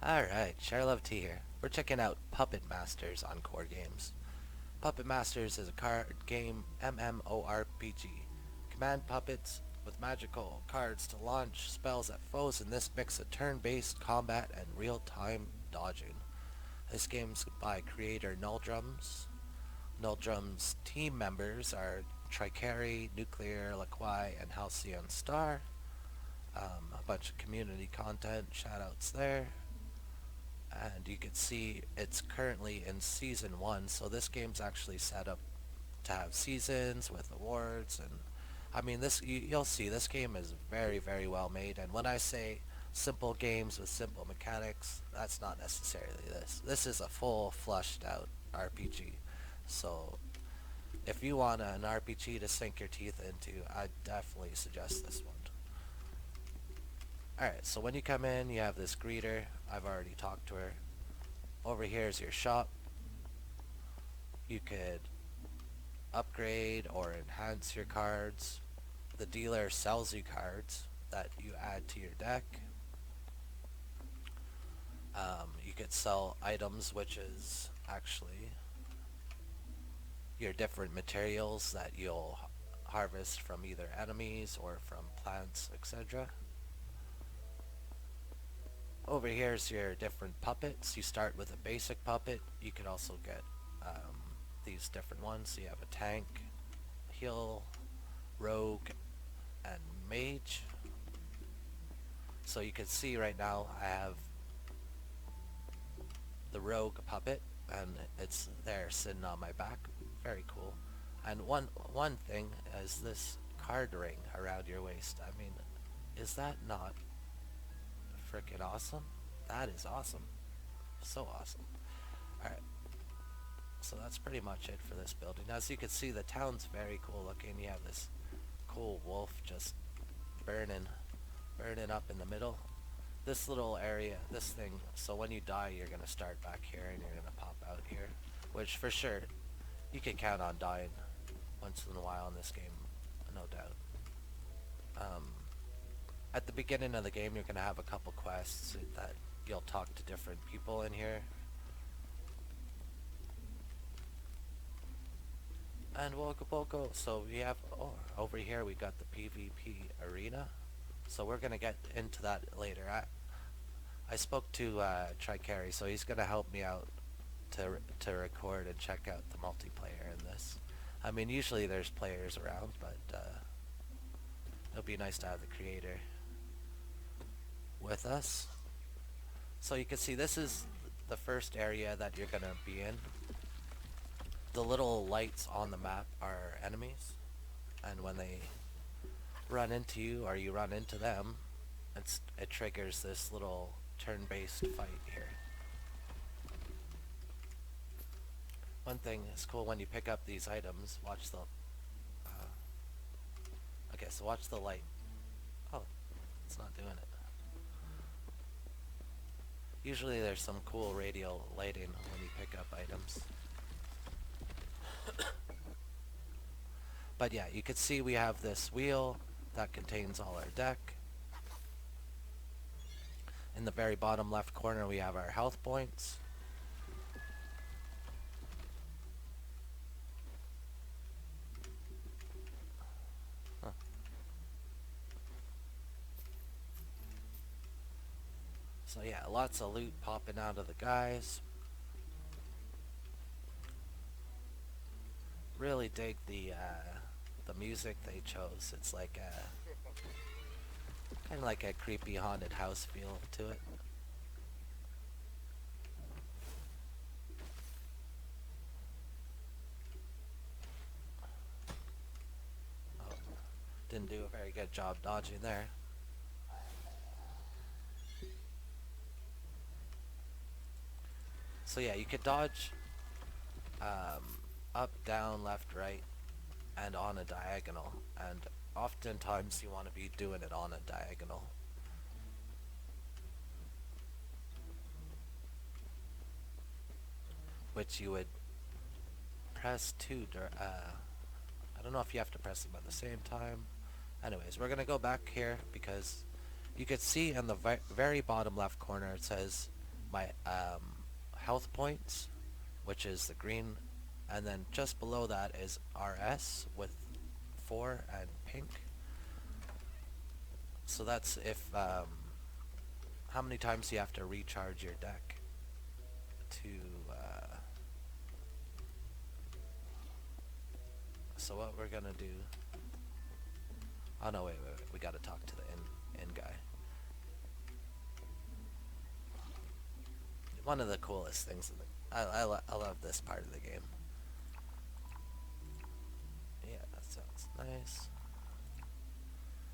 Alright, Share Love T here. We're checking out Puppet Masters on Core Games. Puppet Masters is a card game MMORPG. Command puppets with magical cards to launch spells at foes, and this mix of turn-based combat and real-time dodging. This game's by creator Nulldrums. Nulldrums' team members are Tricari, Nuclear, Laquai, and Halcyon Star. A bunch of community content, shoutouts there. And you can see it's currently in season 1, so this game's actually set up to have seasons with awards. And I mean, you'll see this game is very, very well made. And when I say simple games with simple mechanics, that's not necessarily this is a full flushed out RPG. So if you want an RPG to sink your teeth into, I definitely suggest this one. Alright, so when you come in, you have this greeter. I've already talked to her. Over here is your shop. You could upgrade or enhance your cards. The dealer sells you cards that you add to your deck. You could sell items, which is actually your different materials that you'll harvest from either enemies or from plants, etc. Over here is your different puppets. You start with a basic puppet. You could also get these different ones. So you have a tank, heal, rogue, and mage. So you can see right now I have the rogue puppet, and it's there sitting on my back. Very cool. And one thing is this card ring around your waist. I mean, is that not freaking awesome? That is awesome. So awesome. Alright. So that's pretty much it for this building. As you can see, the town's very cool looking. You have this cool wolf just burning up in the middle. This little area, this thing, so when you die, you're going to start back here and you're going to pop out here. Which, for sure, you can count on dying once in a while in this game, no doubt. At the beginning of the game, you're going to have a couple quests that you'll talk to different people in here. And we'll go. So we have, over here we got the PvP arena. So we're going to get into that later. I spoke to Tricari, so he's going to help me out to record and check out the multiplayer in this. I mean, usually there's players around, but it'll be nice to have the creator with us. So you can see this is the first area that you're going to be in. The little lights on the map are enemies, and when they run into you or you run into them, it triggers this little turn-based fight here. One thing is cool when you pick up these items, watch the okay, so watch the light. Oh, it's not doing it. Usually there's some cool radial lighting when you pick up items. But yeah, you can see we have this wheel that contains all our deck. In the very bottom left corner we have our health points. So yeah, lots of loot popping out of the guys. Really dig the music they chose. It's like kind of like a creepy haunted house feel to it. Oh, didn't do a very good job dodging there. So yeah, you could dodge up, down, left, right, and on a diagonal, and oftentimes you want to be doing it on a diagonal. Which you would press two, I don't know if you have to press them at the same time. Anyways, we're gonna go back here because you could see in the very bottom left corner it says my health points, which is the green, and then just below that is RS with 4 and pink. So that's if how many times you have to recharge your deck to so what we're gonna do. Oh no, wait, we gotta talk to the in guy. One of the coolest things in the, I love this part of the game. Yeah, that sounds nice.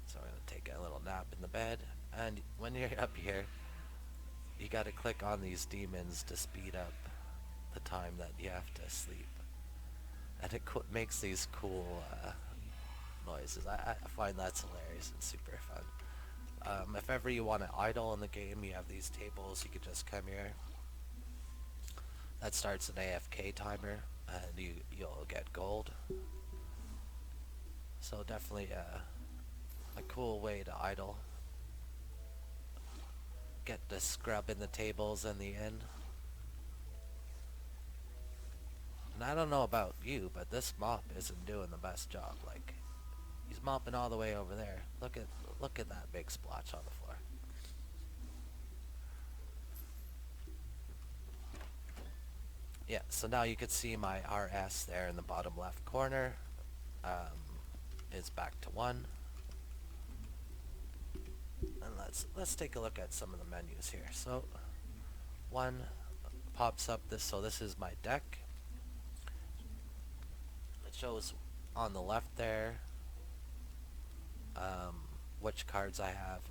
So I'm gonna take a little nap in the bed, and when you're up here, you gotta click on these demons to speed up the time that you have to sleep, and it makes these cool noises. I find that's hilarious and super fun. If ever you want to idle in the game, you have these tables. You could just come here. That starts an AFK timer, and you'll get gold. So definitely a cool way to idle. Get the scrub in the tables in the end. And I don't know about you, but this mop isn't doing the best job. Like, he's mopping all the way over there. Look at that big splotch on the floor. Yeah, so now you can see my RS there in the bottom left corner. Is back to 1. And let's take a look at some of the menus here. So 1 pops up so this is my deck. It shows on the left there which cards I have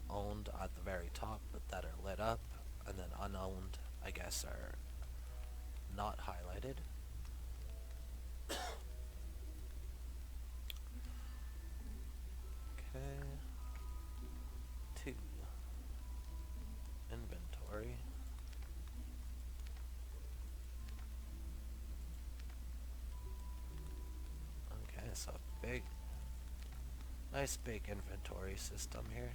owned at the very top that are lit up, and then unowned, I guess, are not highlighted. Okay. 2. Inventory. Okay, so nice big inventory system here.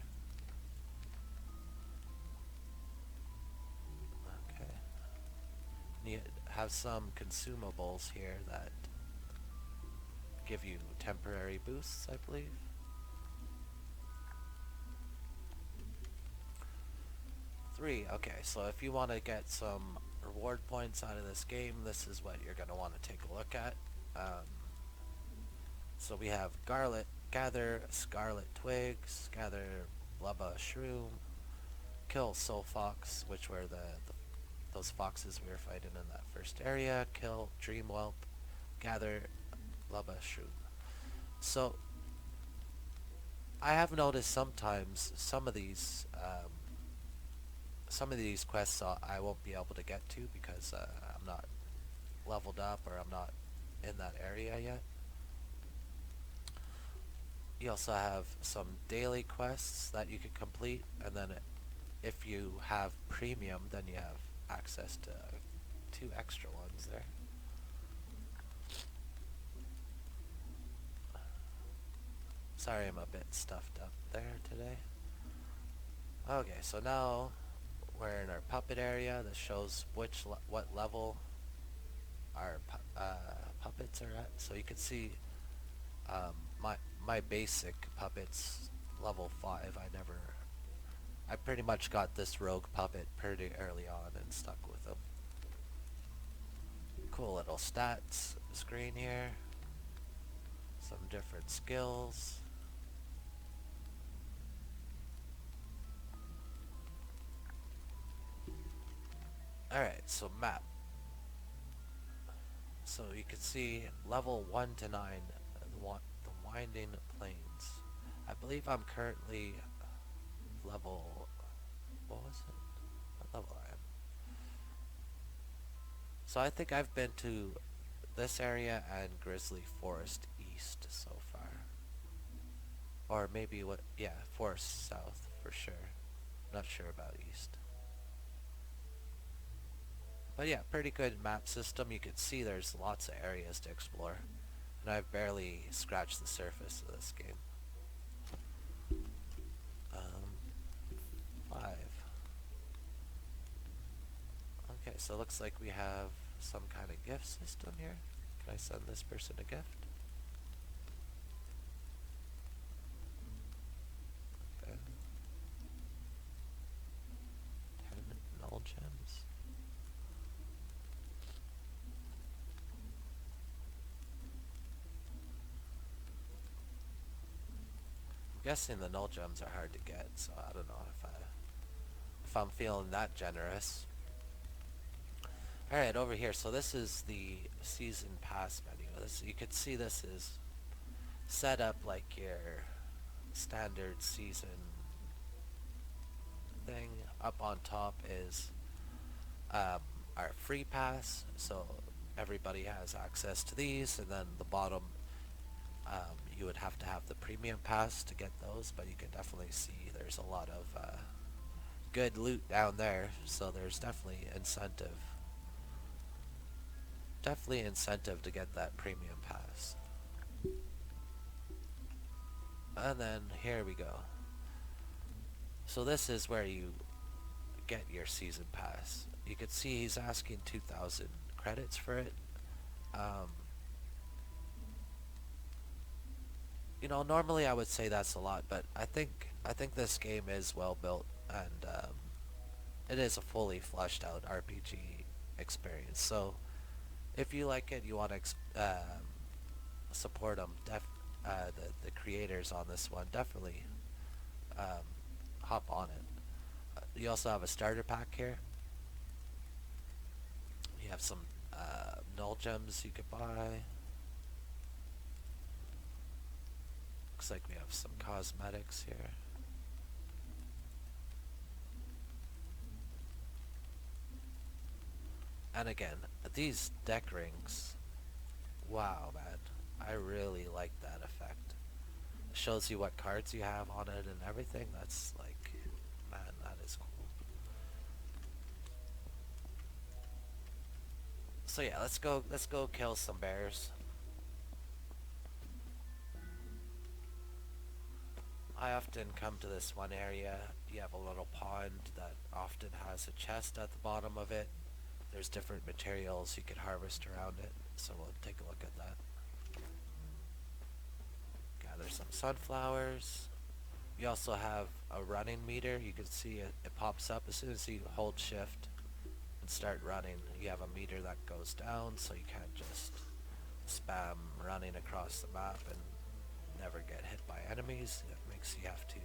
Okay. And you have some consumables here that give you temporary boosts, I believe. 3, okay, so if you want to get some reward points out of this game, this is what you're going to want to take a look at. So we have gather scarlet twigs, gather blubba shroom, kill soul fox, which were those foxes we were fighting in that first area, kill dream whelp, gather blubba shroom. So I have noticed sometimes some of these quests I won't be able to get to because I'm not leveled up or I'm not in that area yet. You also have some daily quests that you can complete, and then if you have premium, then you have access to 2 extra ones there. Sorry, I'm a bit stuffed up there today. Okay, so now we're in our puppet area. This shows what level our puppets are at. So you can see my basic puppets level 5. I pretty much got this rogue puppet pretty early on and stuck with him. Cool little stats screen here. Some different skills. Alright, so map. So you can see level 1 to 9, the winding plains. I believe I'm currently level, what was it? What level I am? So I think I've been to this area and Grizzly Forest East so far. Or maybe Forest South for sure. Not sure about East. But yeah, pretty good map system. You can see there's lots of areas to explore. And I've barely scratched the surface of this game. 5. Okay, so it looks like we have some kind of gift system here. Can I send this person a gift? Okay. 10 null gems. I'm guessing the null gems are hard to get, so I don't know if I'm feeling that generous. Alright, over here, so this is the season pass menu. You could see this is set up like your standard season thing. Up on top is um, our free pass, so everybody has access to these, and then the bottom you would have to have the premium pass to get those, but you can definitely see there's a lot of good loot down there, so there's definitely incentive to get that premium pass. And then here we go. So this is where you get your season pass. You can see he's asking 2,000 credits for it. Um, normally I would say that's a lot, but I think this game is well built, and it is a fully fleshed out RPG experience. So if you like it, you want to support them, the creators on this one, definitely um, hop on it. You also have a starter pack here. You have some null gems you could buy. Looks like we have some cosmetics here. And again, these deck rings, wow, man, I really like that effect. It shows you what cards you have on it and everything. That's like, man, that is cool. So yeah, let's go kill some bears. I often come to this one area. You have a little pond that often has a chest at the bottom of it. There's different materials you can harvest around it, so we'll take a look at that. Gather some sunflowers. You also have a running meter. You can see it pops up as soon as you hold shift and start running. You have a meter that goes down, so you can't just spam running across the map and never get hit by enemies. It makes you have to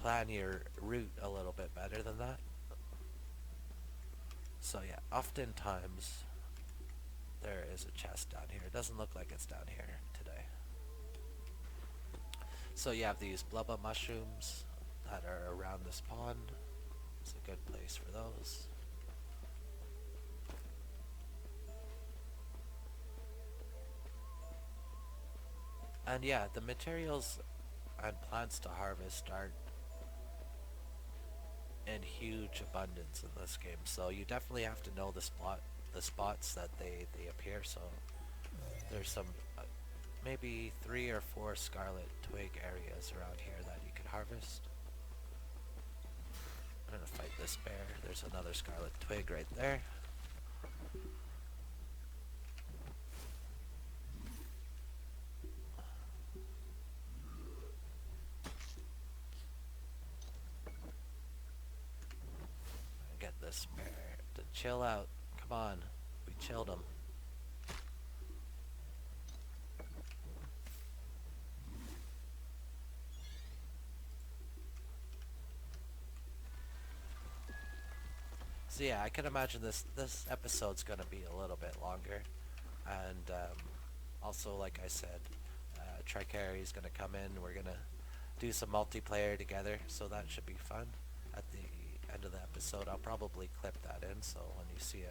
plan your route a little bit better than that. So yeah, oftentimes there is a chest down here. It doesn't look like it's down here today. So you have these blubba mushrooms that are around this pond. It's a good place for those. And yeah, the materials and plants to harvest are in huge abundance in this game. So you definitely have to know the spots that they appear. So there's some maybe 3 or 4 scarlet twig areas around here that you can harvest. I'm gonna fight this bear. There's another scarlet twig right there. Get this bear to chill out. Come on, we chilled him. So yeah, I can imagine this episode's gonna be a little bit longer, and also like I said, Tricari's gonna come in. We're gonna do some multiplayer together, so that should be fun. At the end of the episode, I'll probably clip that in, so when you see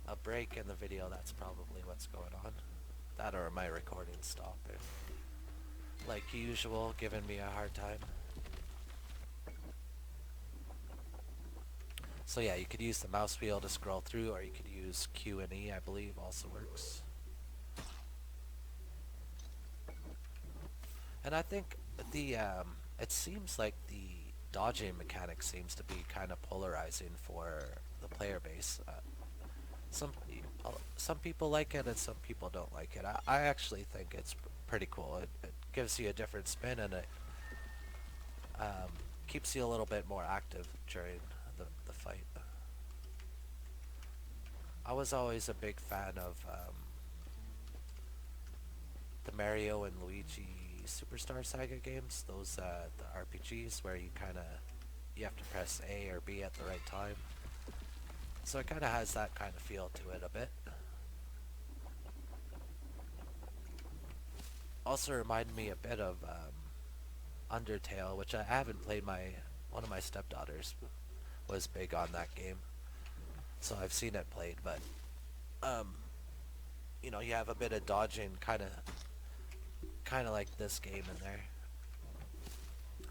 a break in the video, that's probably what's going on. That or my recording stopping, like usual, giving me a hard time. So yeah, you could use the mouse wheel to scroll through, or you could use Q and E, I believe, also works. And I think it seems like dodging mechanic seems to be kind of polarizing for the player base. Some some people like it and some people don't like it. I actually think it's pretty cool. It gives you a different spin and it um, keeps you a little bit more active during the fight. I was always a big fan of the Mario and Luigi Superstar Saga games. Those the RPGs where you have to press A or B at the right time. So it kind of has that kind of feel to it a bit. Also reminded me a bit of Undertale, which I haven't played. One of my stepdaughters was big on that game, so I've seen it played. But um, you have a bit of dodging, kind of like this game in there.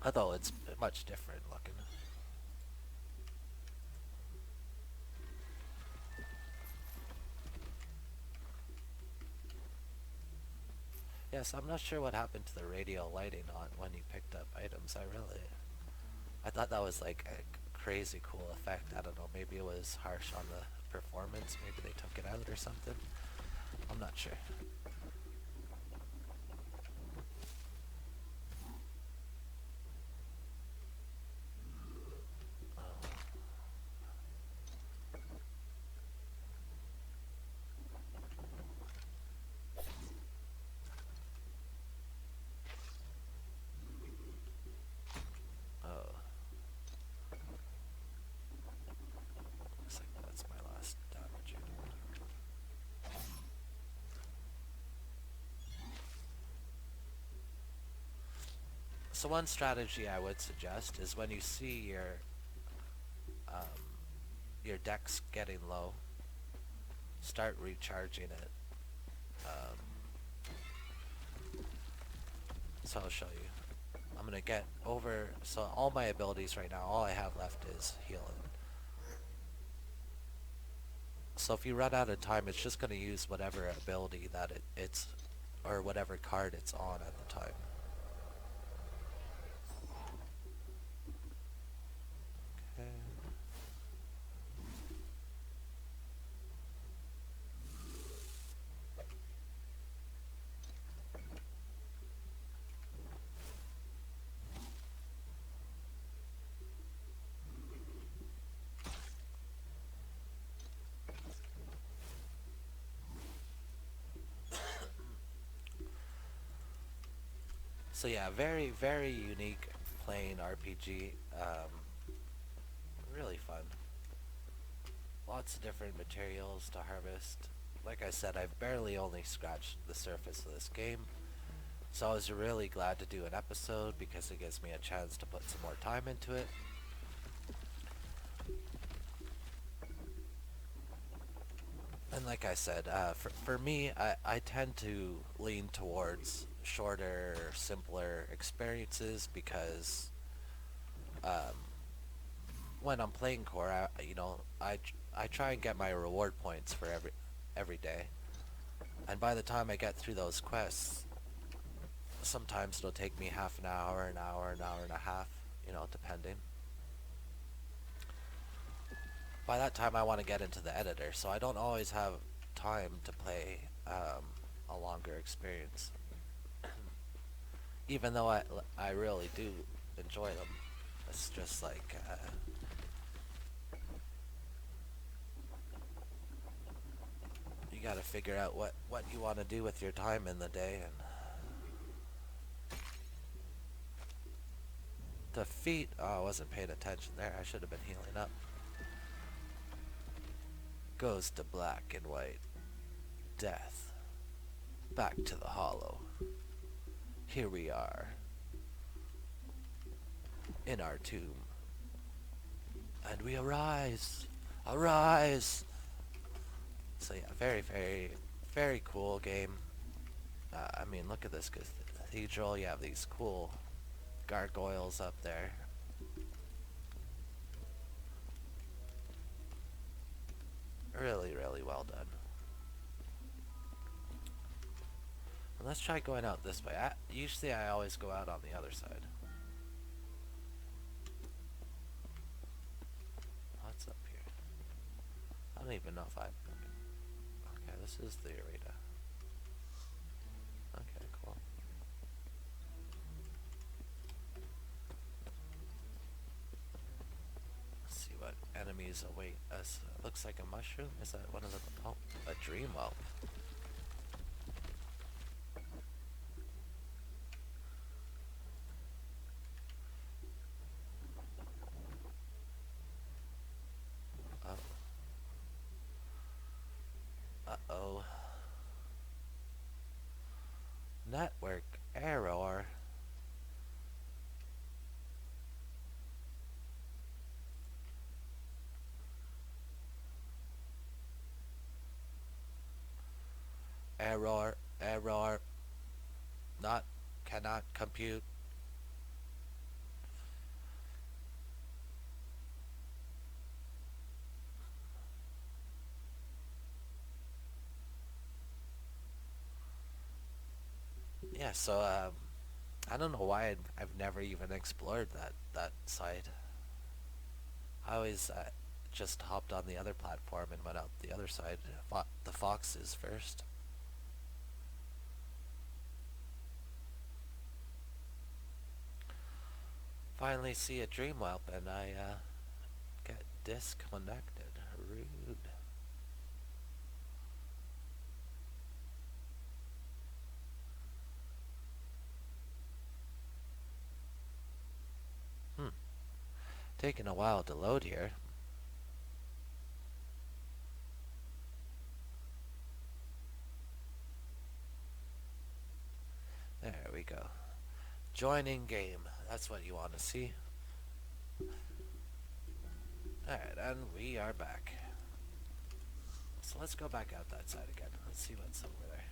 Although it's much different looking. Yes, I'm not sure what happened to the radial lighting on when you picked up items. I thought that was like a crazy cool effect. I don't know, maybe it was harsh on the performance. Maybe they took it out or something. I'm not sure. Oh, looks like that's my last damage. So one strategy I would suggest is when you see um, your deck's getting low, start recharging it. Um, so I'll show you. I'm gonna get over, so all my abilities right now, all I have left is healing. So if you run out of time, it's just gonna use whatever ability that or whatever card it's on at the time. Okay. So yeah, very, very unique playing RPG. Really fun. Lots of different materials to harvest. Like I said, I've barely only scratched the surface of this game. So I was really glad to do an episode because it gives me a chance to put some more time into it. And like I said, for me, I tend to lean towards shorter, simpler experiences because um, when I'm playing core, I try and get my reward points for every day. And by the time I get through those quests, sometimes it'll take me half an hour and a half, depending. By that time, I want to get into the editor, so I don't always have time to play a longer experience. Even though I really do enjoy them. It's just like you gotta figure out what you want to do with your time in the day. And the feet, oh, I wasn't paying attention there. I should have been healing up. Goes to black and white. Death. Back to the hollow. Here we are. In our tomb. And we arise. Arise! So yeah, very, very, very cool game. I mean, look at this cathedral. You have these cool gargoyles up there. Really, really well done. And let's try going out this way. Usually I always go out on the other side. don't even know if I... Okay, this is the arena. Okay, cool. Let's see what enemies await us. Looks like a mushroom. Is that one of the... Oh, a dream whelp. Oh. Uh-oh. Network error. Error. Error. Not. Cannot compute. Yeah, so, I don't know why I've never even explored that side. I always just hopped on the other platform and went out the other side. Fought the foxes first. Finally see a dream whelp and I get disconnected. Rude. Hmm. Taking a while to load here. There we go. Joining game. That's what you want to see. Alright, and we are back. So let's go back out that side again. Let's see what's over there.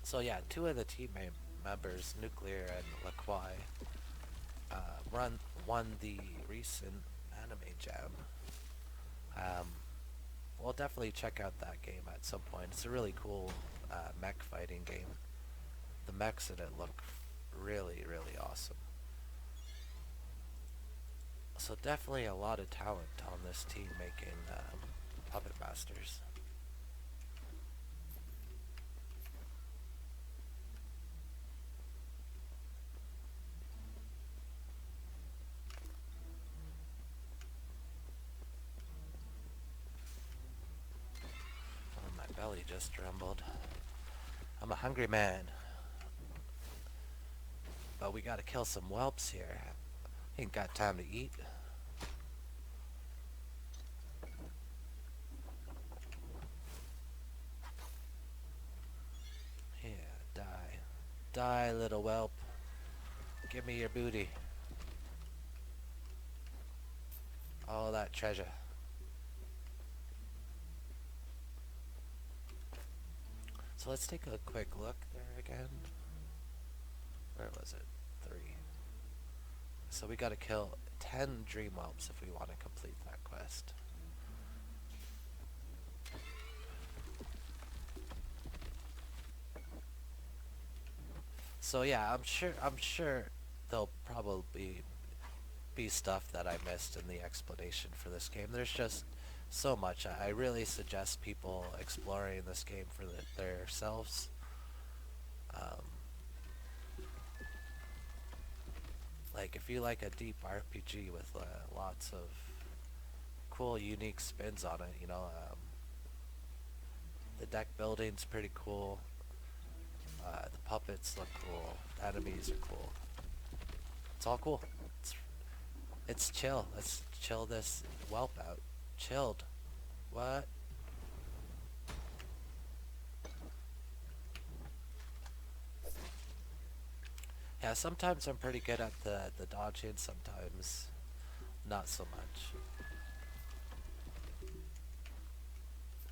So yeah, two of the team members, Nuclear and Laquai, won the recent anime jam. We'll definitely check out that game at some point. It's a really cool mech fighting game. The mechs in it look really, really awesome. So definitely a lot of talent on this team making Puppet Masters. Oh, my belly just rumbled. I'm a hungry man. But we gotta kill some whelps here. Ain't got time to eat. Yeah, die. Die, little whelp. Give me your booty. All that treasure. So let's take a quick look there again. Where was it? 3. So we gotta kill 10 dream whelps if we want to complete that quest. So yeah, I'm sure there'll probably be stuff that I missed in the explanation for this game. There's just so much. I really suggest people exploring this game for themselves. Like if you like a deep RPG with lots of cool, unique spins on it, the deck building's pretty cool. The puppets look cool. The enemies are cool. It's all cool. It's chill. Let's chill this whelp out. Chilled. What? Yeah, sometimes I'm pretty good at the dodging, sometimes not so much.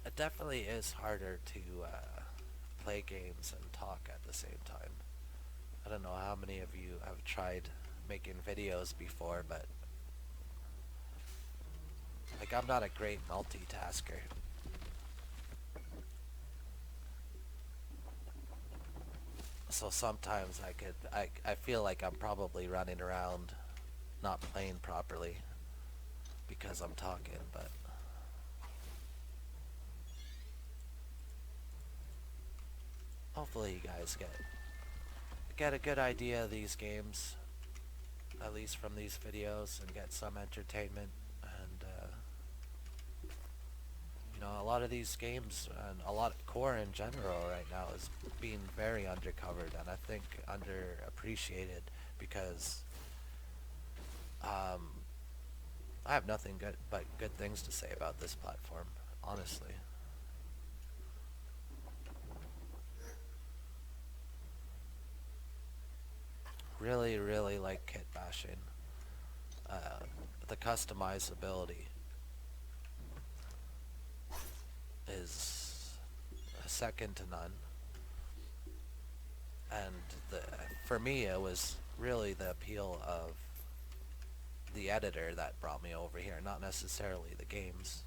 It definitely is harder to play games and talk at the same time. I don't know how many of you have tried making videos before, but like I'm not a great multitasker. So sometimes I feel like I'm probably running around not playing properly because I'm talking, but hopefully you guys get a good idea of these games, at least from these videos, and get some entertainment. And a lot of these games and a lot of core in general right now is being very undercovered, and I think underappreciated because um, I have nothing good but good things to say about this platform, honestly. Really, really like kit bashing. Uh, the customizability is second to none, and the for me it was really the appeal of the editor that brought me over here, not necessarily the games.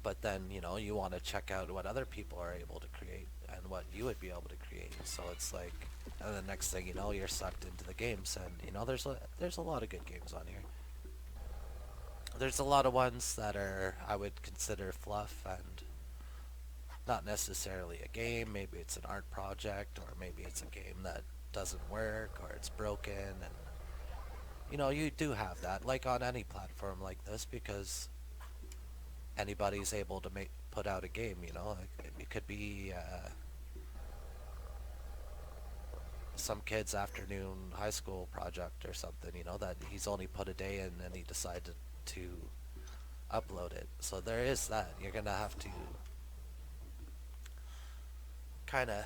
But then you want to check out what other people are able to create and what you would be able to create. So it's like, and the next thing you know, you're sucked into the games, and there's a lot of good games on here. There's a lot of ones that are I would consider fluff and not necessarily a game. Maybe it's an art project, or maybe it's a game that doesn't work, or it's broken, and you do have that, like on any platform like this, because anybody's able to put out a game. It could be some kid's afternoon high school project or something. That he's only put a day in and he decided to upload it. So there is that. You're gonna have to kind of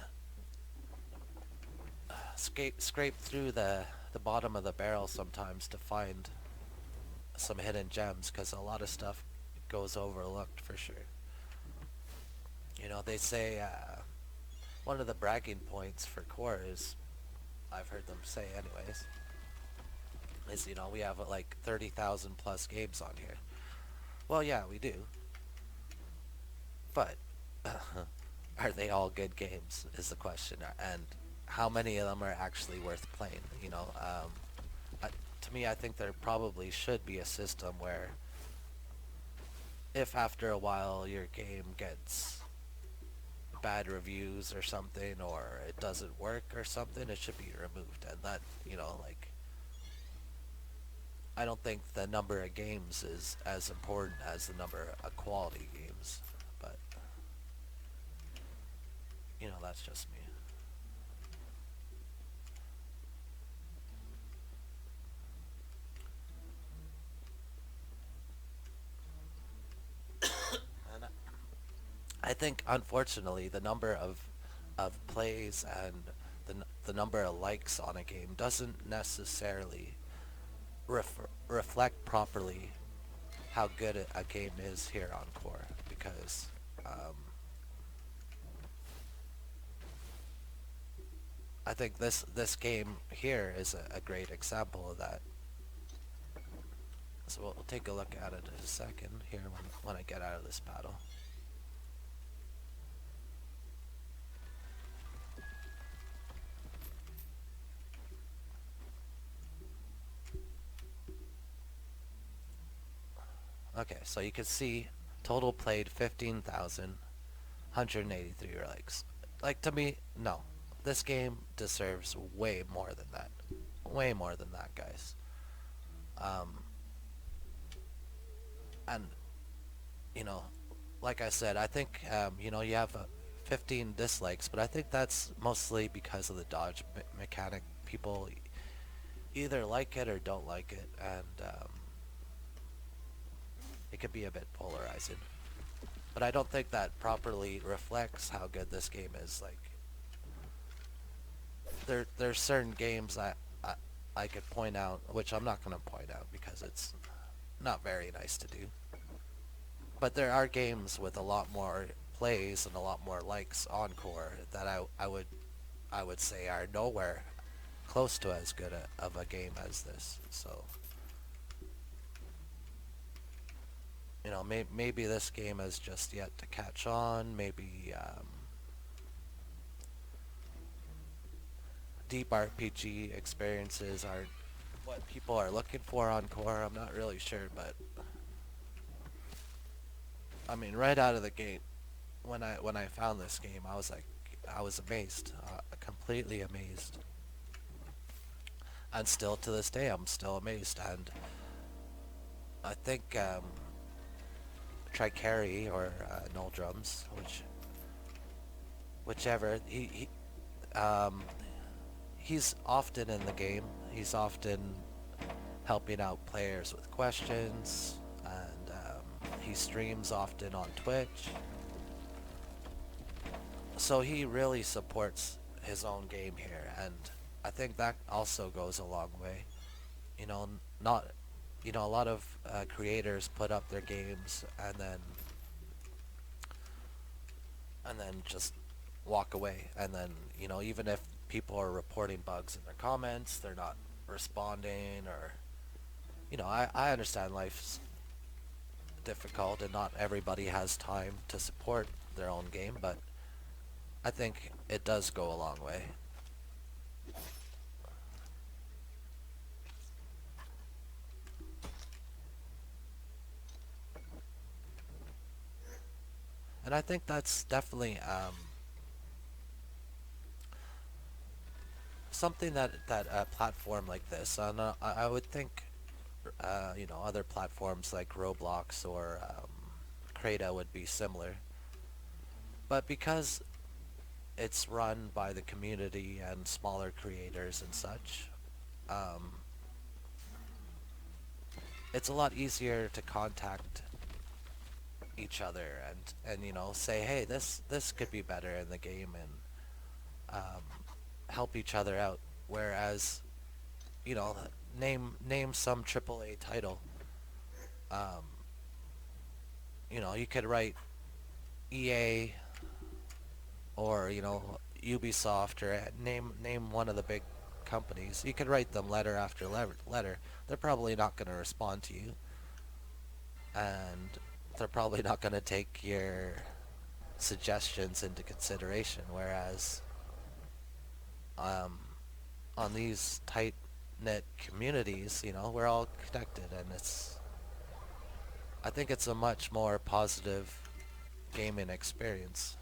scrape through the bottom of the barrel sometimes to find some hidden gems, because a lot of stuff goes overlooked for sure. They say one of the bragging points for core is, I've heard them say anyways, is we have like 30,000 plus games on here. Well, yeah, we do, but are they all good games is the question, and how many of them are actually worth playing? To me, I think there probably should be a system where if after a while your game gets bad reviews or something, or it doesn't work or something, it should be removed. And that, like, I don't think the number of games is as important as the number of quality games. But, that's just me. And I think, unfortunately, the number of plays and the number of likes on a game doesn't necessarily reflect properly how good a game is here on core, because I think this game here is a great example of that. So we'll take a look at it in a second here when I get out of this battle. Okay, so you can see total played 15,183 likes. Like, to me, no. This game deserves way more than that. Way more than that, guys. Um, and, you know, like I said, I think, you have 15 dislikes, but I think that's mostly because of the dodge mechanic. People either like it or don't like it, and it can be a bit polarizing. But I don't think that properly reflects how good this game is. Like, there's certain games I could point out, which I'm not going to point out because it's not very nice to do. But there are games with a lot more plays and a lot more likes on core that I would say are nowhere close to as good of a game as this. So maybe this game has just yet to catch on. Maybe deep RPG experiences aren't what people are looking for on core. I'm not really sure, but I mean, right out of the gate, when I found this game, I was amazed, completely amazed, and still to this day, I'm still amazed. And I think Tricary or Null Drums, whichever um, he's often in the game. He's often helping out players with questions, and he streams often on Twitch. So he really supports his own game here, and I think that also goes a long way. Not, a lot of creators put up their games and then just walk away, and then even if people are reporting bugs in their comments, they're not responding, or I understand life's difficult and not everybody has time to support their own game, but I think it does go a long way. And I think that's definitely something that a platform like this, and I would think, other platforms like Roblox or Crata would be similar. But because it's run by the community and smaller creators and such, um, it's a lot easier to contact each other and say, hey, this could be better in the game, and um, help each other out. Whereas, you know, name some AAA title. Um, you could write EA or Ubisoft, or name one of the big companies. You could write them letter after letter. They're probably not going to respond to you, and they're probably not going to take your suggestions into consideration. Whereas um, on these tight knit communities, we're all connected, and I think it's a much more positive gaming experience.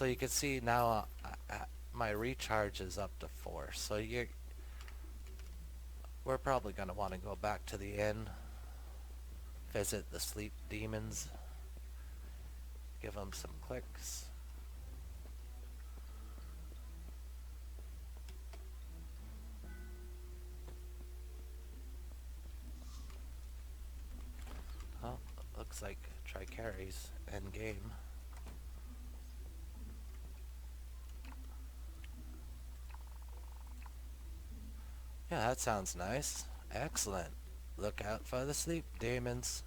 So you can see now my recharge is up to 4. So we're probably going to want to go back to the inn, visit the sleep demons, give them some clicks. Oh, looks like Tricari's end game. Yeah, that sounds nice. Excellent. Look out for the sleep demons.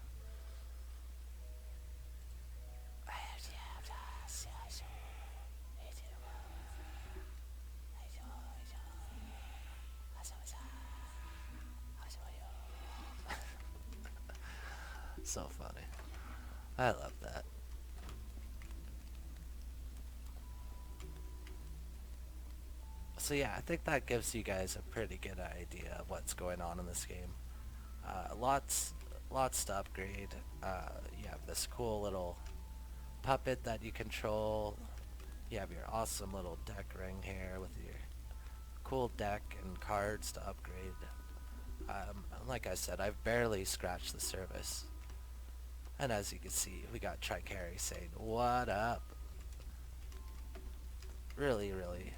So funny. I love that. So yeah, I think that gives you guys a pretty good idea of what's going on in this game. Lots, lots to upgrade. You have this cool little puppet that you control. You have your awesome little deck ring here with your cool deck and cards to upgrade. Like I said, I've barely scratched the surface. And as you can see, we got Tricary saying, "What up?" Really, really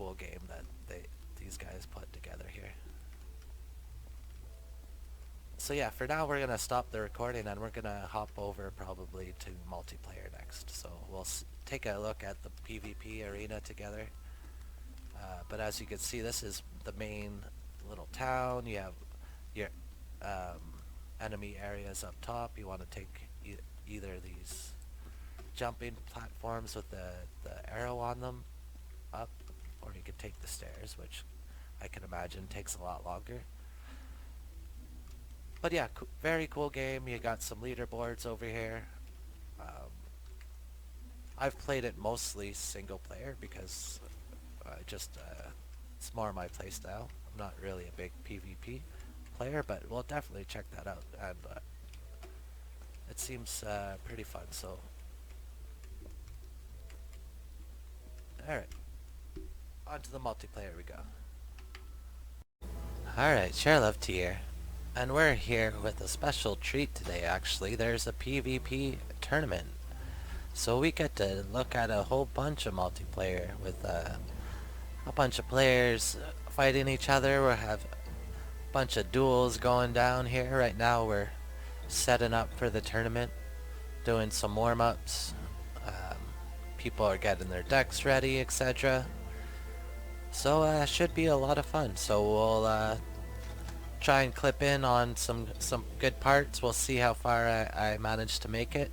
cool game that these guys put together here. So yeah, for now we're gonna stop the recording and we're gonna hop over probably to multiplayer next. So we'll take a look at the PvP arena together. But as you can see, this is the main little town. You have your enemy areas up top. You want to take either these jumping platforms with the arrow on them up, or you could take the stairs, which I can imagine takes a lot longer. But yeah, very cool game. You got some leaderboards over here. Um, I've played it mostly single player because it's more my playstyle. I'm not really a big PvP player, but we'll definitely check that out. And it seems pretty fun. So, alright, on to the multiplayer we go. Alright, Shareleft here. And we're here with a special treat today, actually. There's a PvP tournament. So we get to look at a whole bunch of multiplayer with a bunch of players fighting each other. We'll have a bunch of duels going down here. Right now we're setting up for the tournament, doing some warm-ups. People are getting their decks ready, etc. So should be a lot of fun. So we'll try and clip in on some good parts. We'll see how far I manage to make it.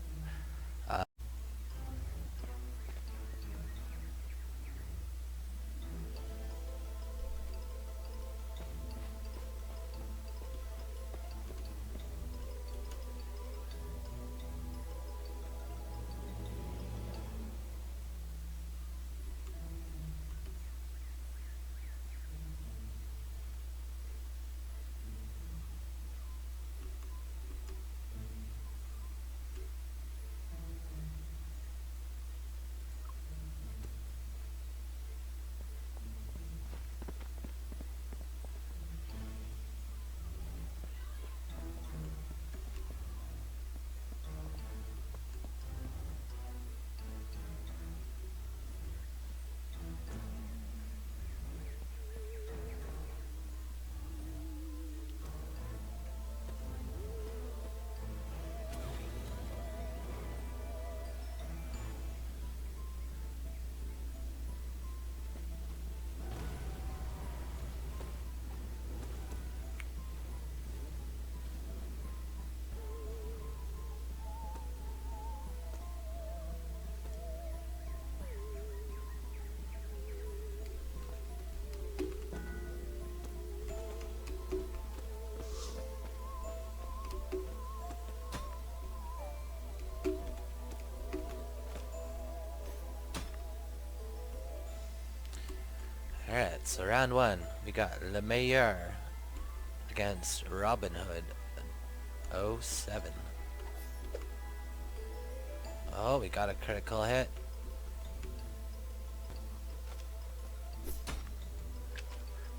Alright, so round one, we got Le Meilleur against Robin Hood 07. Oh, we got a critical hit.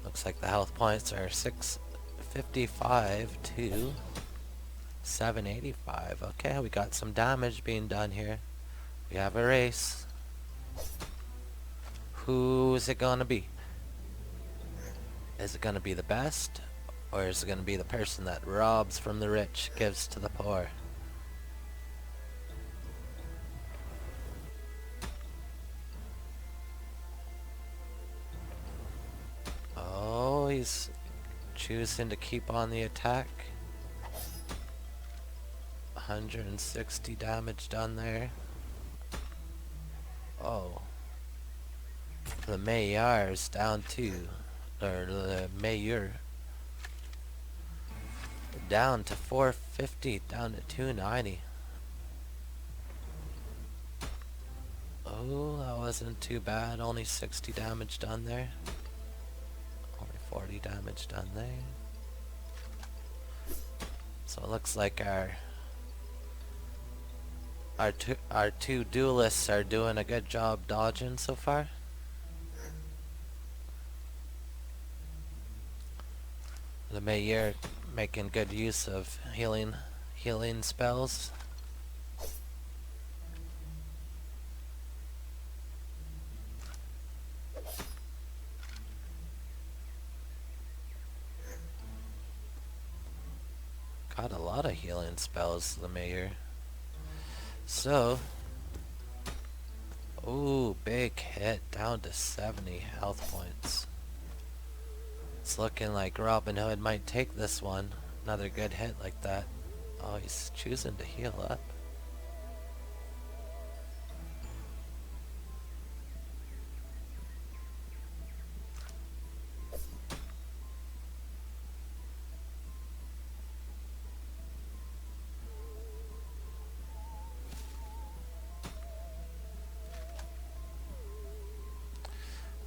Looks like the health points are 655 to 785. Okay, we got some damage being done here. We have a race. Who is it gonna be? Is it gonna be the best? Or is it gonna be the person that robs from the rich, gives to the poor? Oh, he's choosing to keep on the attack. 160 damage done there. Oh. The Meilleur's down to, or the Meilleur down to 450, down to 290. Oh, that wasn't too bad. Only 60 damage done there. Only 40 damage done there. So it looks like our two duelists are doing a good job dodging so far. The Meilleur making good use of healing spells. Got a lot of healing spells, the Meilleur. So, Ooh, big hit. Down to 70 health points. It's looking like Robin Hood might take this one. Another good hit like that. Oh, he's choosing to heal up.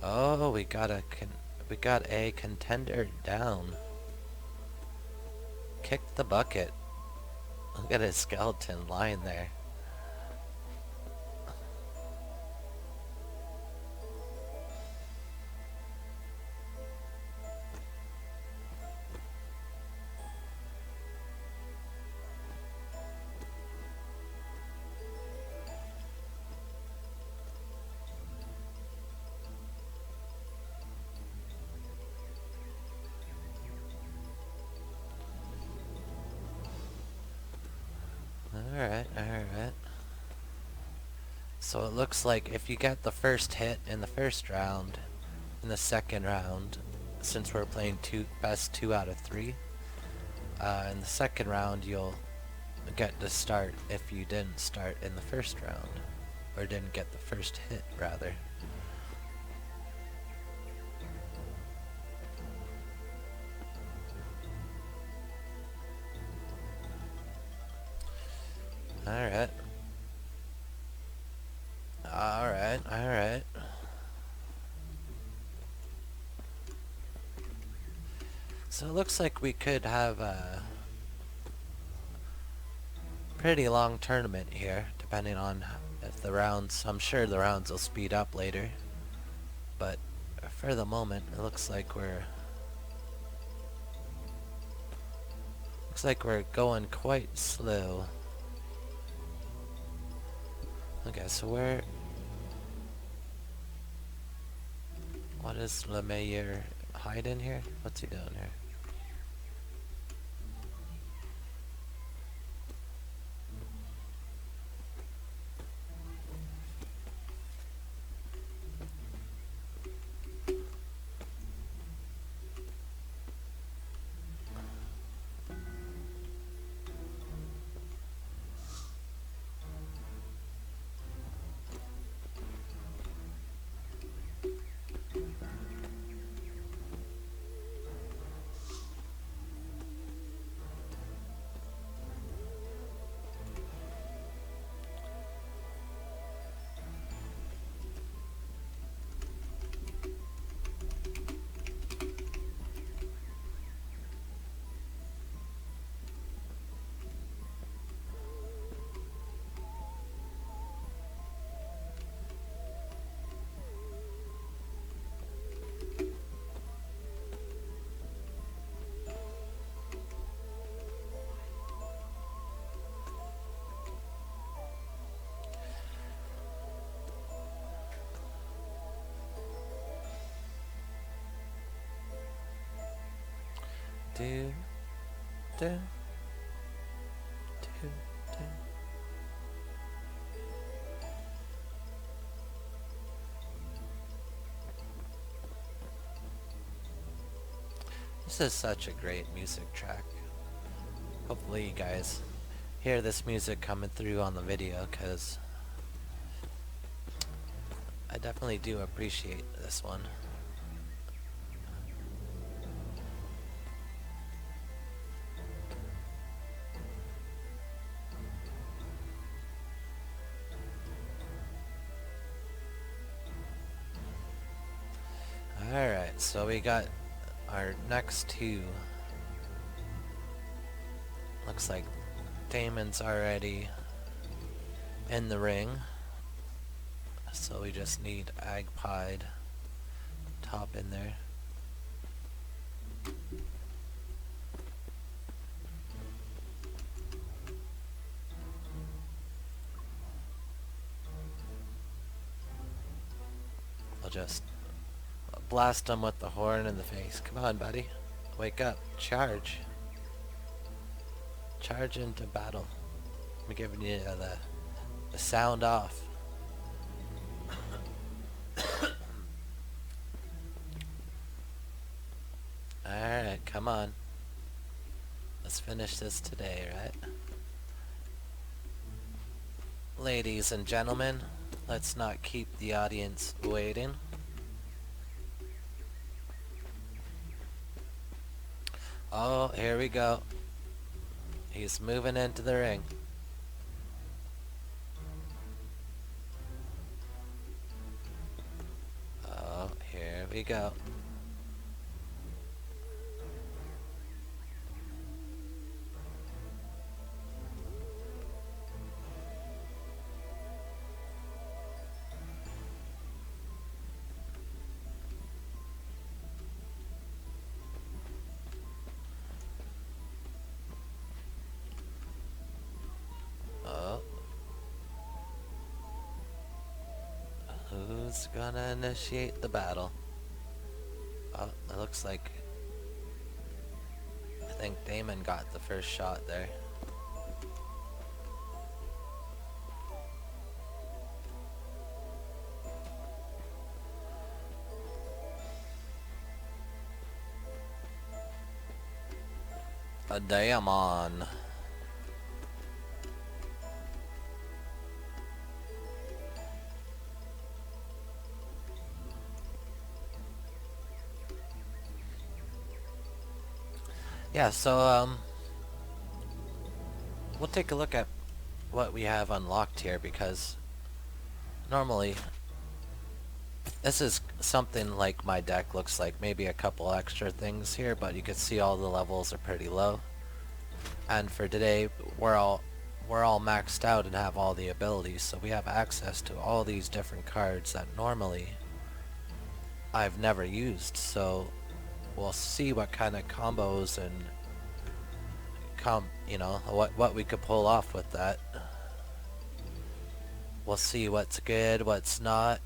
Oh, we got a contender down. Kicked the bucket. Look at his skeleton lying there. Alright, alright. So it looks like if you get the first hit in the first round, in the second round, since we're playing best 2 out of 3, in the second round you'll get to start if you didn't start in the first round. Or didn't get the first hit, rather. Alright. Alright, alright. So it looks like we could have a pretty long tournament here, depending on if the rounds, I'm sure the rounds will speed up later. But for the moment, it looks like we're going quite slow. Okay, so what is LeMayer hiding here? What's he doing here? Do, do, do, do. This is such a great music track. Hopefully you guys hear this music coming through on the video, because I definitely do appreciate this one. Alright, so we got our next two. Looks like Damon's already in the ring. So we just need Agpied top in there. We'll just blast him with the horn in the face. Come on, buddy. Wake up. Charge. Charge into battle. I'm giving you the sound off. Alright, come on. Let's finish this today, right? Ladies and gentlemen, let's not keep the audience waiting. Oh, here we go. He's moving into the ring. Oh, here we go. Oh. Who's gonna initiate the battle? Oh, it looks like... I think Damon got the first shot there. A diamond. Yeah, so we'll take a look at what we have unlocked here, because normally this is something like my deck looks like. Maybe a couple extra things here, but you can see all the levels are pretty low. And for today, we're all maxed out and have all the abilities, so we have access to all these different cards that normally I've never used. So we'll see what kind of combos and you know, what we could pull off with that. We'll see what's good, what's not.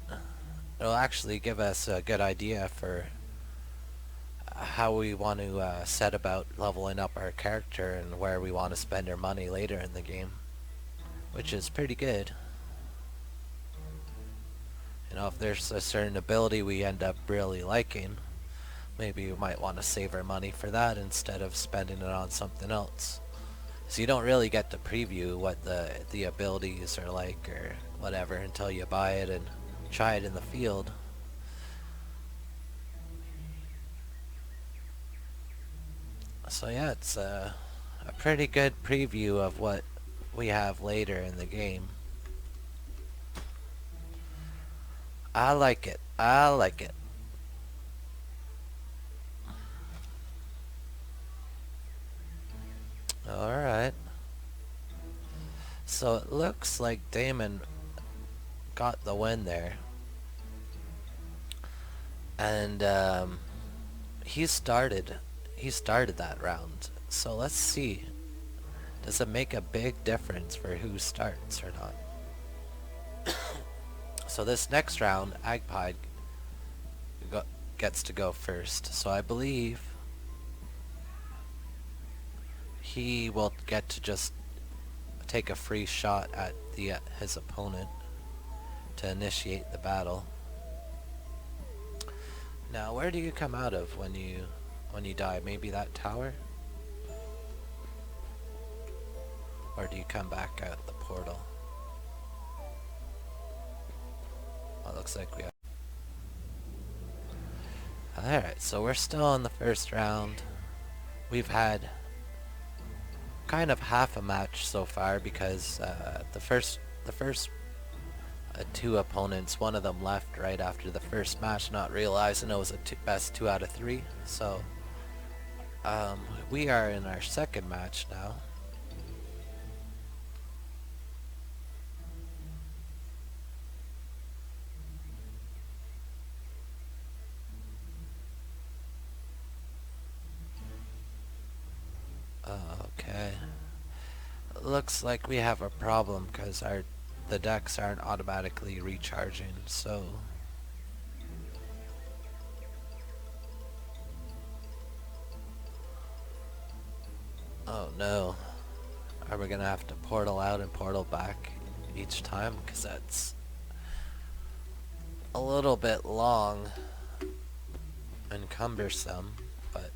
It'll actually give us a good idea for how we want to set about leveling up our character and where we want to spend our money later in the game, which is pretty good. You know, if there's a certain ability we end up really liking, maybe we might want to save our money for that instead of spending it on something else. So you don't really get to preview what the abilities are like or whatever until you buy it and try it in the field. So yeah, it's a pretty good preview of what we have later in the game. I like it. I like it. Alright. So it looks like Damon got the win there. And he started that round. So let's see. Does it make a big difference for who starts or not? So this next round, Agpie gets to go first. So I believe he will get to just take a free shot at his opponent to initiate the battle. Now, where do you come out of when you die? Maybe that tower? Or do you come back out the portal? Well, it looks like we have... Alright, so we're still in the first round. We've had kind of half a match so far because the first two opponents, one of them left right after the first match, not realizing it was a best 2 out of 3. So we are in our second match now. Okay. Looks like we have a problem because the decks aren't automatically recharging, so... Oh no. Are we gonna have to portal out and portal back each time? Because that's a little bit long and cumbersome, but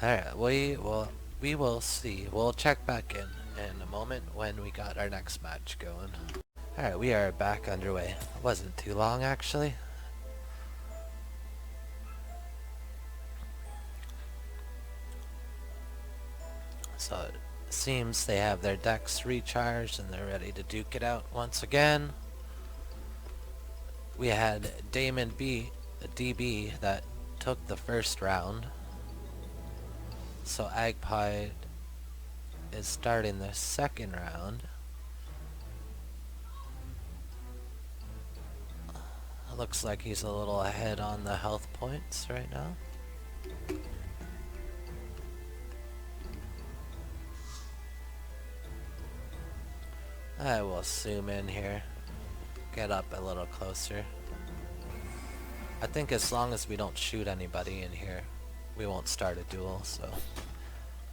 Alright, we will see. We'll check back in a moment when we got our next match going. Alright, we are back underway. It wasn't too long actually. So it seems they have their decks recharged and they're ready to duke it out once again. We had Damon B, a DB, that took the first round. So Agpie is starting the second round. It looks like he's a little ahead on the health points right now. I will zoom in here. Get up a little closer. I think as long as we don't shoot anybody in here, we won't start a duel, so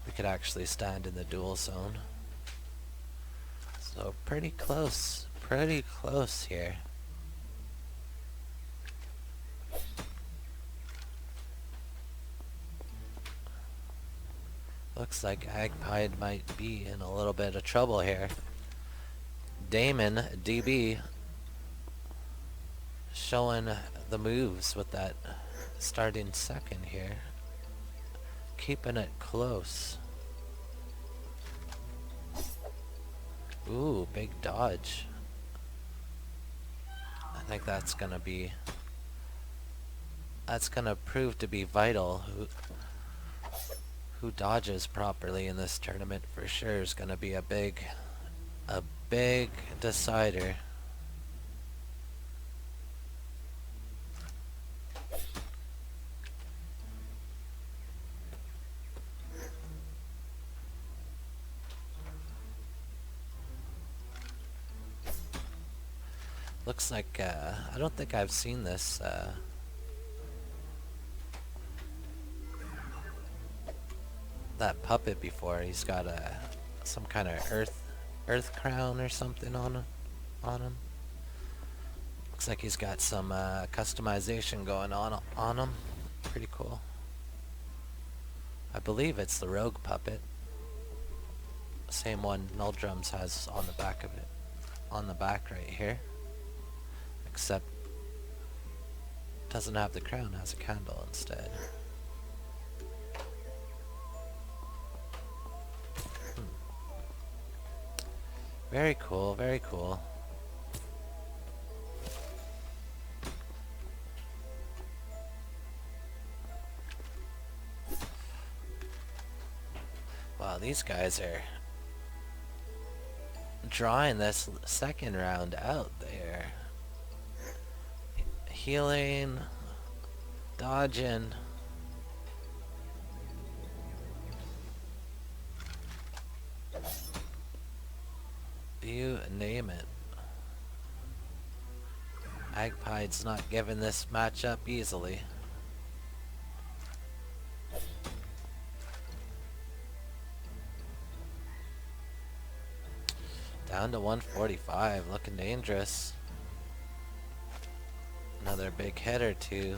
we could actually stand in the duel zone. So pretty close here. Looks like Agpie might be in a little bit of trouble here. Damon, DB, showing the moves with that starting second here. Keeping it close. Ooh, big dodge. I think that's gonna prove to be vital. Who dodges properly in this tournament for sure is gonna be a big decider. Looks like, I don't think I've seen this, that puppet before. He's got some kind of earth crown or something on him. Looks like he's got some customization going on him. Pretty cool. I believe it's the rogue puppet. Same one Null Drums has on the back of it. On the back right here. Except doesn't have the crown, has a candle instead. Very cool, very cool. Wow, these guys are drawing this second round out there. Healing, dodging. You name it. Agpie's not giving this match up easily. Down to 145, looking dangerous. Another big hit or two.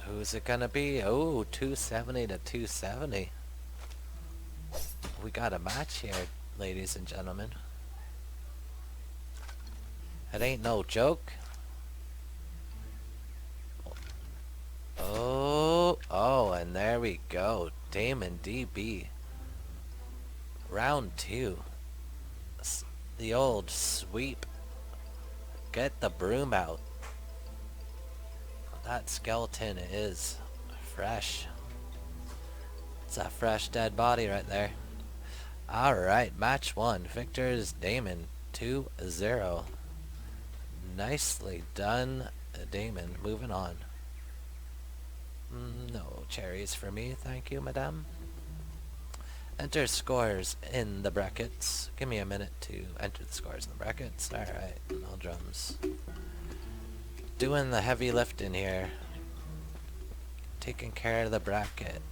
Who's it gonna be? Oh, 270 to 270. We got a match here, ladies and gentlemen. It ain't no joke. Oh, and there we go. Damon DB. Round 2. The old sweep. Get the broom out. That skeleton is fresh. It's a fresh dead body right there. Alright, match 1. Victor is Damon. 2-0. Nicely done, Damon. Moving on. No cherries for me, thank you, madame. Enter scores in the brackets. Give me a minute to enter the scores in the brackets. Alright, Null Drums. Doing the heavy lifting here. Taking care of the bracket.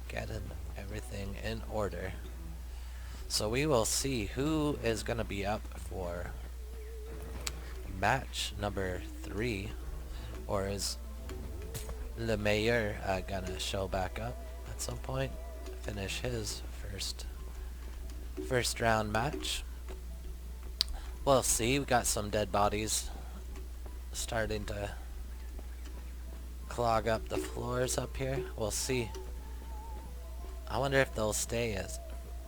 Getting everything in order. So we will see who is going to be up for match number 3 Or is Le Mayor gonna show back up at some point? Finish his first round match? We'll see. We got some dead bodies starting to clog up the floors up here. We'll see. I wonder if they'll stay as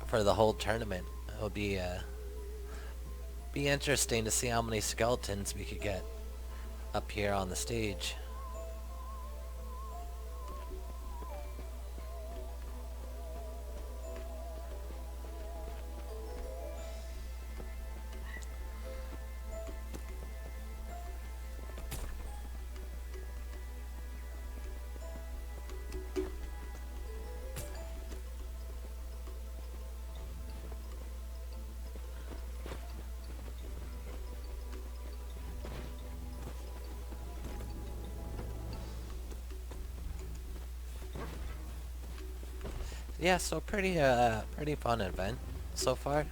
for the whole tournament. It'll be interesting to see how many skeletons we could get up here on the stage. Yeah, so pretty fun event so far.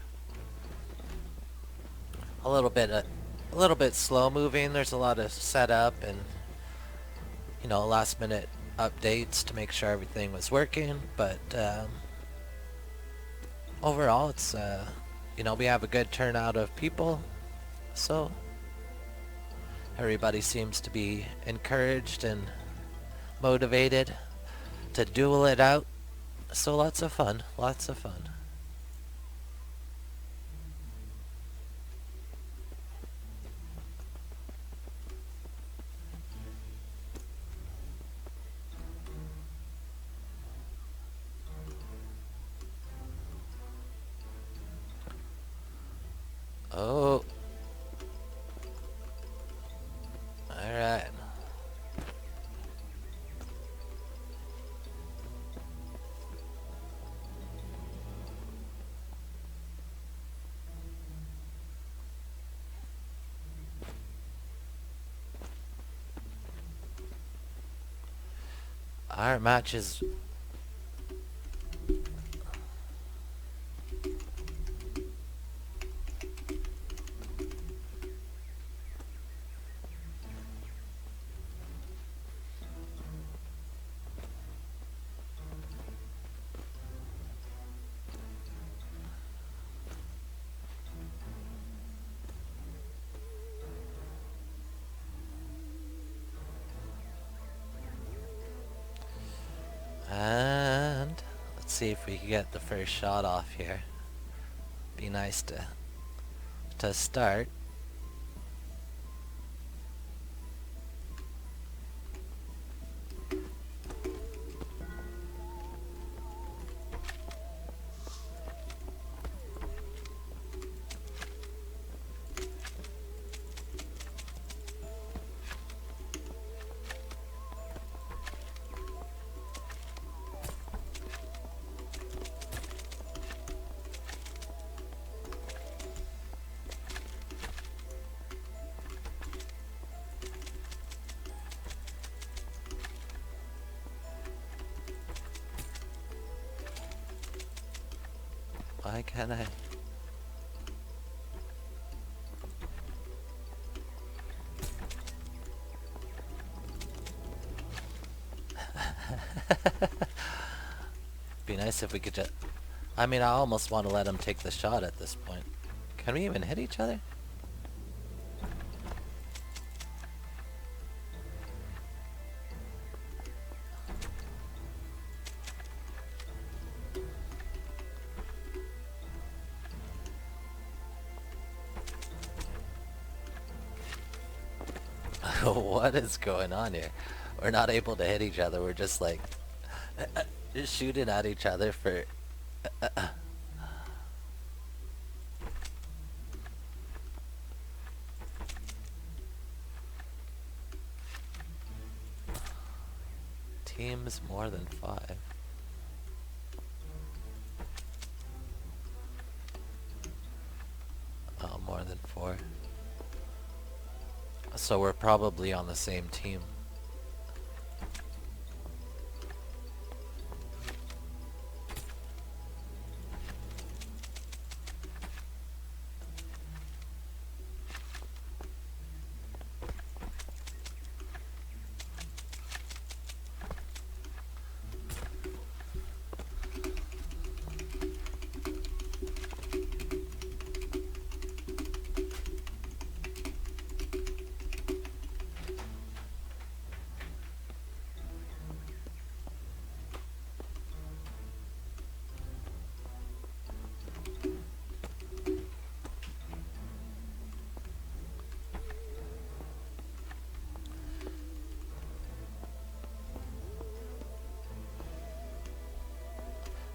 A little bit slow moving. There's a lot of setup and last minute updates to make sure everything was working. But overall, it's we have a good turnout of people, so everybody seems to be encouraged and motivated to duel it out. So lots of fun, lots of fun. Oh. Alright. Our match is... And let's see if we can get the first shot off here. Be nice to start. Why can't I? Be nice if we could just... I mean, I almost want to let him take the shot at this point. Can we even hit each other? What is going on here? We're not able to hit each other. We're just like just shooting at each other for teams more than 5. Oh, more than 4. So we're probably on the same team.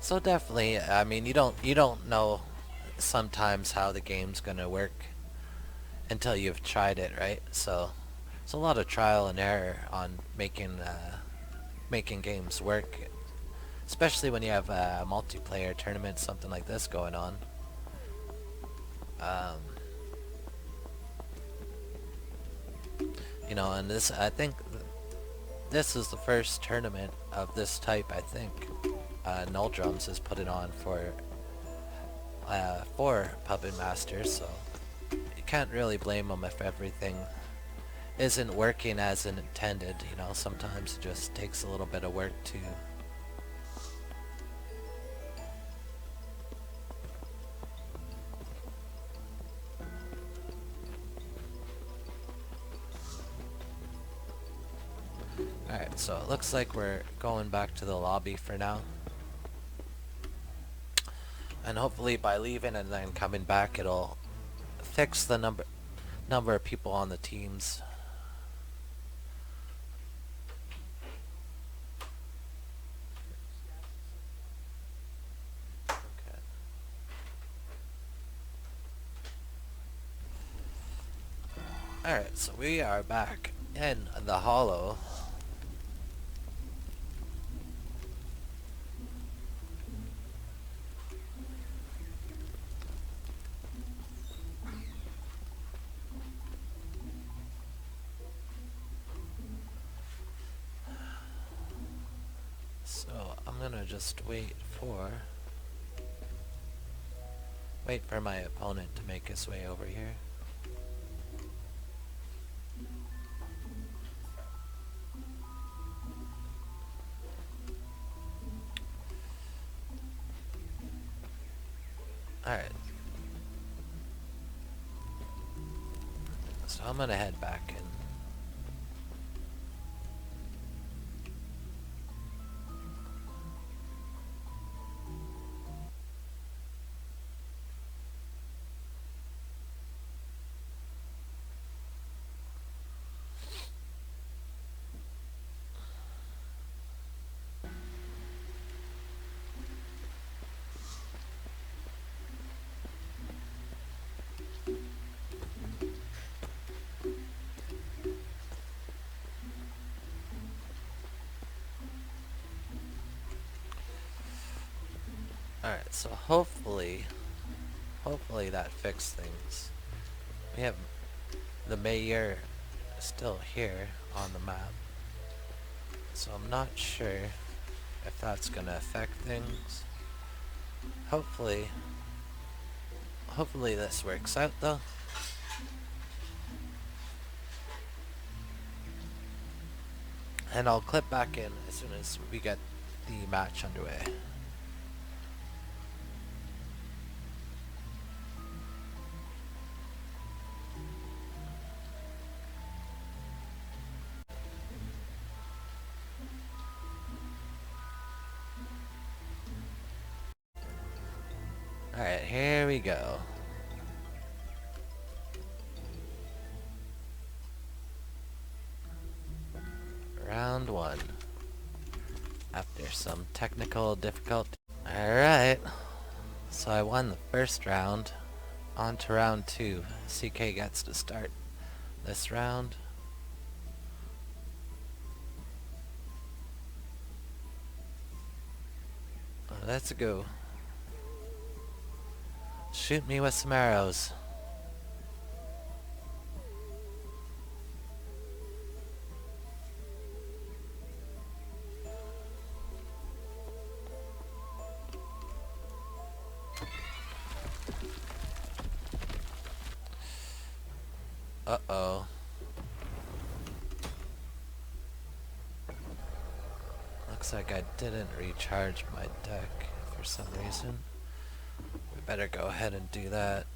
So definitely, I mean, you don't know sometimes how the game's gonna work until you've tried it, right? So it's a lot of trial and error on making games work, especially when you have a multiplayer tournament, something like this going on. Um, and this I think this is the first tournament of this type. I think Null Drums has put it on for Puppet Masters, so you can't really blame them if everything isn't working as intended. Sometimes it just takes a little bit of work to. Alright, so it looks like we're going back to the lobby for now. And hopefully by leaving and then coming back it'll fix the number of people on the teams. Okay. Alright, so we are back in the hollow. So I'm gonna just wait for my opponent to make his way over here. Alright. So I'm gonna head back in. Alright, so hopefully that fixed things. We have the mayor still here on the map. So I'm not sure if that's gonna affect things. Hopefully this works out though. And I'll clip back in as soon as we get the match underway. Alright, here we go. Round 1. After some technical difficulty. Alright. So I won the first round. On to round 2. CK gets to start this round. Let's go. Shoot me with some arrows. Uh-oh. Looks like I didn't recharge my deck for some reason. We better go ahead and do that.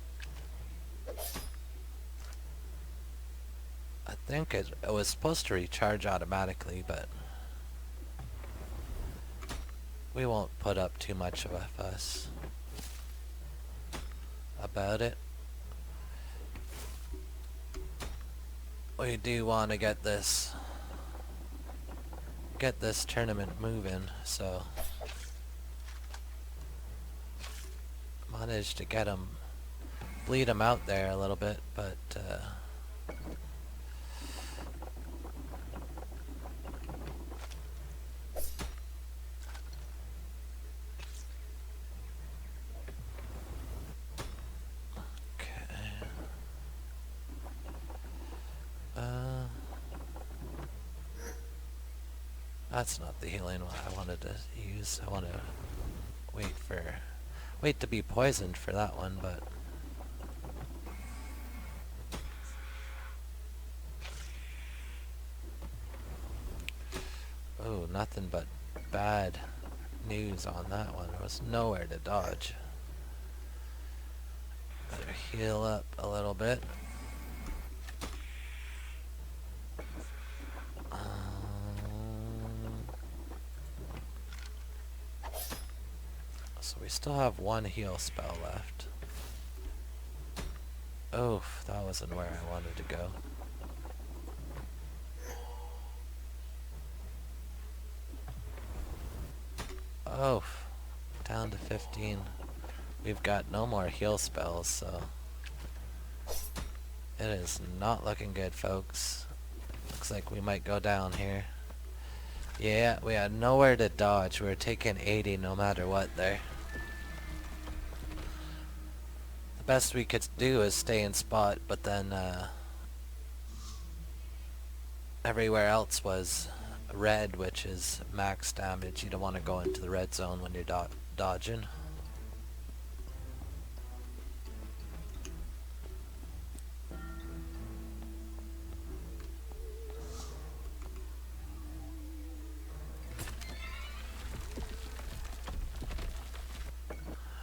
I think it was supposed to recharge automatically, but we won't put up too much of a fuss about it. We do want to get this tournament moving, so managed to get him, bleed him out there a little bit, but okay. That's not the healing one I wanted to use. I want to wait to be poisoned for that one, but oh, nothing but bad news on that one. There was nowhere to dodge. Better heal up a little bit. So we still have one heal spell left. Oh, that wasn't where I wanted to go. Oh, down to 15. We've got no more heal spells, so it is not looking good, folks. Looks like we might go down here. Yeah, we had nowhere to dodge. We were taking 80 no matter what there. The best we could do is stay in spot, but then everywhere else was red, which is max damage. You don't want to go into the red zone when you're dodging.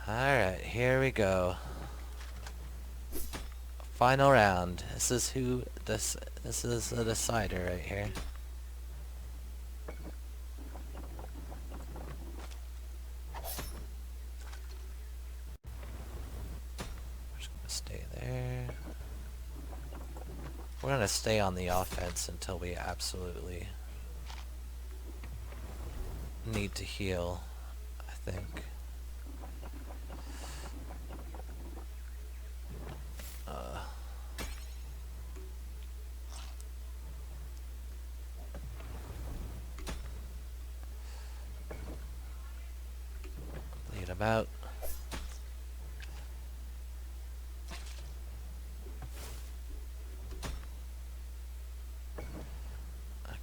Alright, here we go. Final round. This is the decider right here. We're just gonna stay there. We're gonna stay on the offense until we absolutely need to heal, I think. Lead him out. Okay.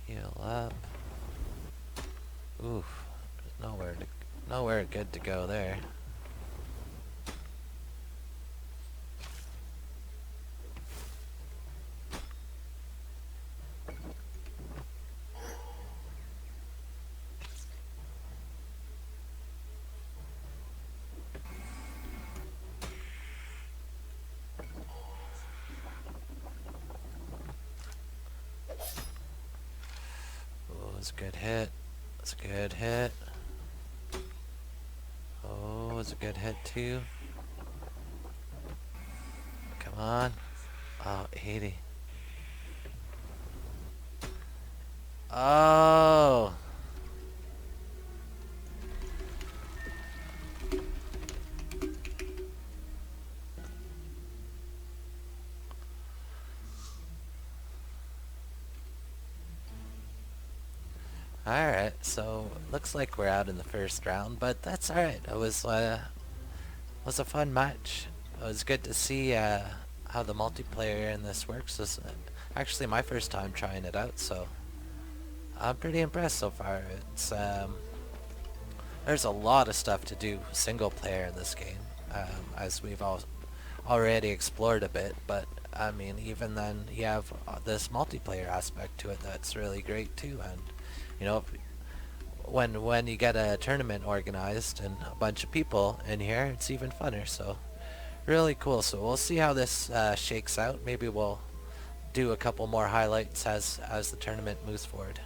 Heal up. Oof. There's nowhere good to go there. It's a good hit. It's a good hit. Oh, it's a good hit too. Come on. Oh, 80. Oh. Alright, so looks like we're out in the first round, but that's alright. It was a fun match. It was good to see how the multiplayer in this works. This is actually my first time trying it out, so I'm pretty impressed so far. It's there's a lot of stuff to do single player in this game, as we've already explored a bit, but I mean, even then you have this multiplayer aspect to it that's really great too. And you know, when you get a tournament organized and a bunch of people in here, it's even funner. So really cool. So we'll see how this shakes out. Maybe we'll do a couple more highlights as the tournament moves forward.